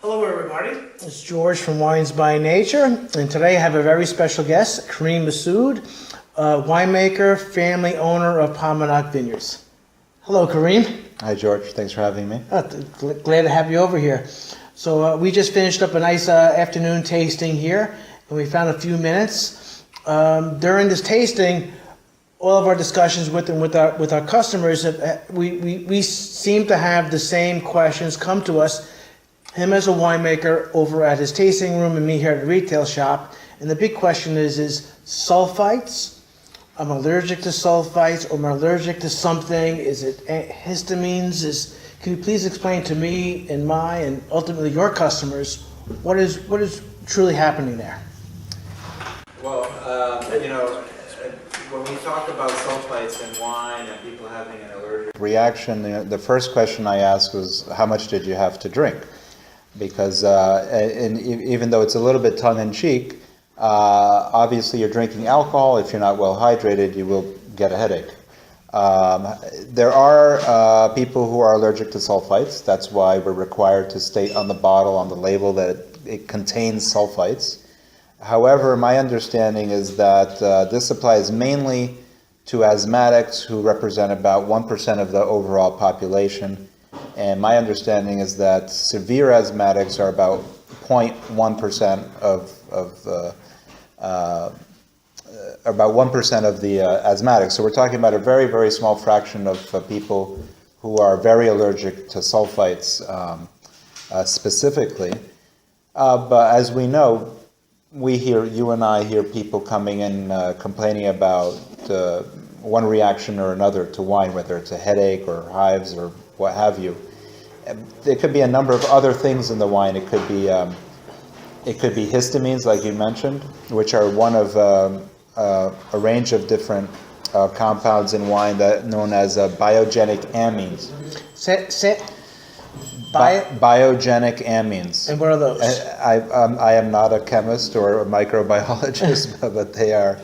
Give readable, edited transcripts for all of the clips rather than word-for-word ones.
Hello everybody, it's George from Wines by Nature, and today I have a very special guest, Kareem Massoud, winemaker, family owner of Paumanok Vineyards. Hello Kareem. Hi George, thanks for having me. Glad to have you over here. So we just finished up a nice afternoon tasting here, and we found a few minutes. During this tasting, all of our discussions with our customers, we seem to have the same questions come to us. Him as a winemaker over at his tasting room and me here at the retail shop. And the big question is sulfites? I'm allergic to sulfites, or I'm allergic to something. Is it histamines? Can you please explain to me and ultimately your customers what is truly happening there? Well, when we talk about sulfites in wine and people having an allergic reaction, the first question I asked was, how much did you have to drink? Because even though it's a little bit tongue-in-cheek, obviously you're drinking alcohol. If you're not well hydrated, you will get a headache. There are people who are allergic to sulfites. That's why we're required to state on the bottle, on the label, that it contains sulfites. However, my understanding is that this applies mainly to asthmatics, who represent about 1% of the overall population. And my understanding is that severe asthmatics are about 0.1% about 1% of the asthmatics. So we're talking about a very, very small fraction of people who are very allergic to sulfites specifically. But as we know, you and I hear people coming in complaining about one reaction or another to wine, whether it's a headache or hives or what have you. There could be a number of other things in the wine. It could be histamines, like you mentioned, which are one of a range of different compounds in wine that known as biogenic amines. Biogenic amines. And what are those? I am not a chemist or a microbiologist, but they are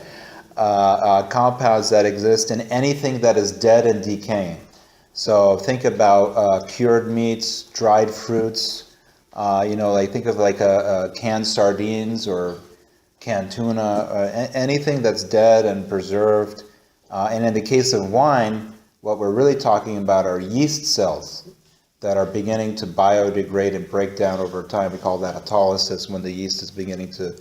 compounds that exist in anything that is dead and decaying. So think about cured meats, dried fruits, think of canned sardines or canned tuna, anything that's dead and preserved. And in the case of wine, what we're really talking about are yeast cells that are beginning to biodegrade and break down over time. We call that autolysis, when the yeast is beginning to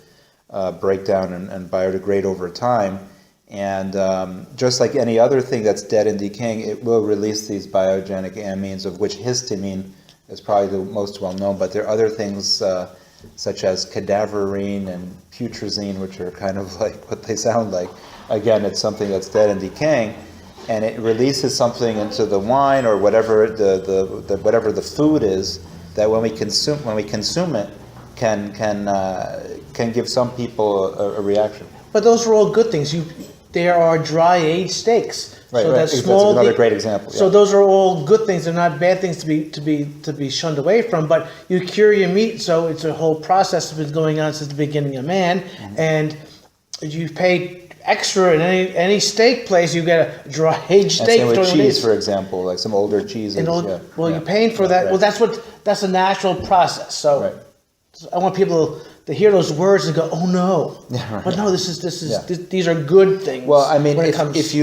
break down and biodegrade over time. And just like any other thing that's dead and decaying, it will release these biogenic amines, of which histamine is probably the most well known, but there are other things such as cadaverine and putrescine, which are kind of like what they sound like. Again, it's something that's dead and decaying, and it releases something into the wine or whatever whatever the food is, that when we consume it can give some people a reaction. But those are all good things. There are dry aged steaks. Right, so right. that's Another great example. Yeah. So those are all good things. They're not bad things to be shunned away from. But you cure your meat, so it's a whole process that's been going on since the beginning of man. Mm-hmm. And you pay extra in any steak place. You get a dry aged steak. And same with cheese, for example, like some older cheeses. You're paying for that. Right. Well, that's a natural process. So right. I want people to hear those words and go, "Oh no!" Yeah, right. But no, these are good things. Well, I mean, if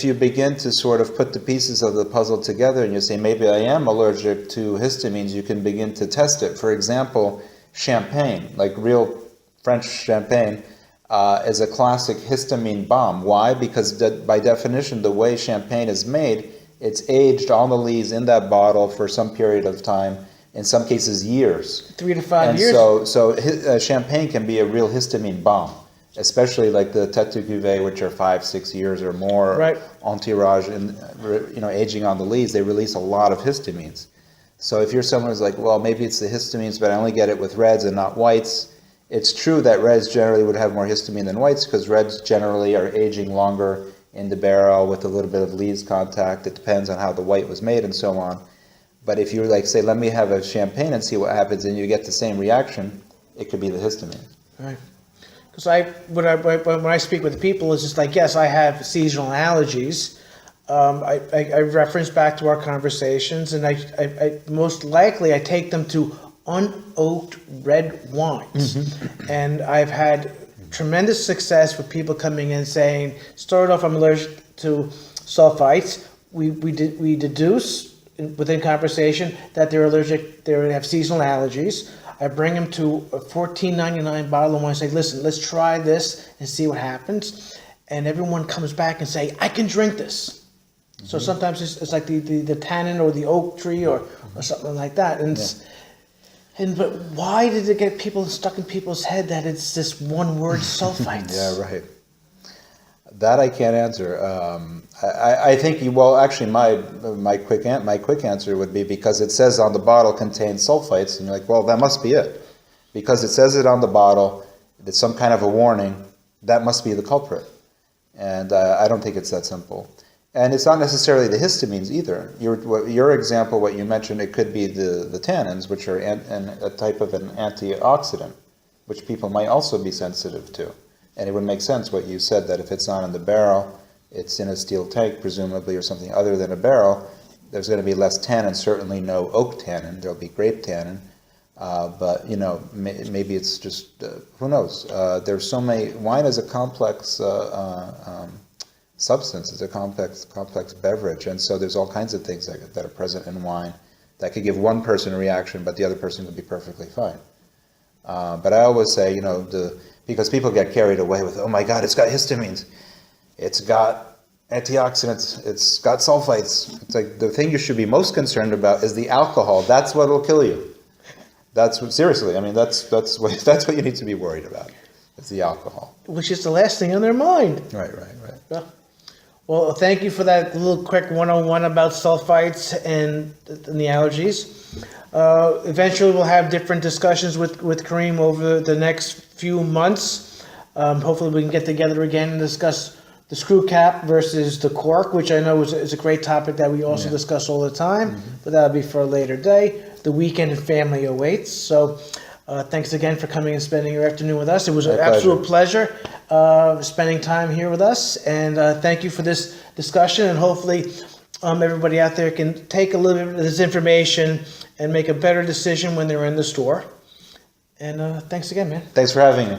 you begin to sort of put the pieces of the puzzle together, and you say, maybe I am allergic to histamines, you can begin to test it. For example, champagne, like real French champagne, is a classic histamine bomb. Why? Because by definition, the way champagne is made, it's aged on the lees in that bottle for some period of time. In some cases, years. 3 to 5 years. So champagne can be a real histamine bomb, especially like the Tête de Cuvée, which are 5-6 years or more. Right. Entourage, and aging on the lees, they release a lot of histamines. So if you're someone who's like, well, maybe it's the histamines, but I only get it with reds and not whites. It's true that reds generally would have more histamine than whites, because reds generally are aging longer in the barrel with a little bit of lees contact. It depends on how the white was made and so on. But if you say, let me have a champagne and see what happens, and you get the same reaction, it could be the histamine. Right. Because when I speak with people, it's just like, yes, I have seasonal allergies. I reference back to our conversations, and I most likely I take them to unoaked red wines. And I've had tremendous success with people coming in saying, start off, I'm allergic to sulfites. We deduce within conversation that they're allergic, they have seasonal allergies. I bring them to a $14.99 bottle of wine and say, listen, let's try this and see what happens. And everyone comes back and say, I can drink this. So sometimes it's like the tannin or the oak tree or something like that. But why did it get people stuck in people's head that it's this one word, sulfites? Yeah, right. That I can't answer. I think actually my quick answer would be because it says on the bottle contains sulfites, and you're like, well, that must be it, because it says it on the bottle. It's some kind of a warning. That must be the culprit, and I don't think it's that simple. And it's not necessarily the histamines either. Your example, what you mentioned, it could be the tannins, which are a type of an antioxidant, which people might also be sensitive to. And it would make sense what you said, that if it's not in the barrel, it's in a steel tank, presumably, or something other than a barrel, there's going to be less tannin, certainly no oak tannin. There'll be grape tannin. But, maybe it's just, who knows? There's so many, wine is a complex substance. It's a complex beverage. And so there's all kinds of things that are present in wine that could give one person a reaction, but the other person could be perfectly fine. But I always say, because people get carried away with, oh my God, it's got histamines, it's got antioxidants, it's got sulfites. It's like the thing you should be most concerned about is the alcohol. That's what will kill you. Seriously, I mean, that's what you need to be worried about. It's the alcohol. Which is the last thing on their mind. Right. Well, thank you for that little quick 101 about sulfites and the allergies. Eventually, we'll have different discussions with Kareem over the next few months. Hopefully, we can get together again and discuss the screw cap versus the cork, which I know is a great topic that we also discuss all the time, but that'll be for a later day. The weekend and family awaits. So thanks again for coming and spending your afternoon with us. It was an absolute pleasure spending time here with us. And thank you for this discussion. And hopefully everybody out there can take a little bit of this information and make a better decision when they're in the store. And thanks again, man. Thanks for having me.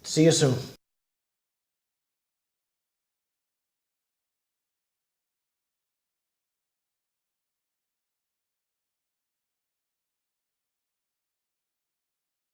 See you soon.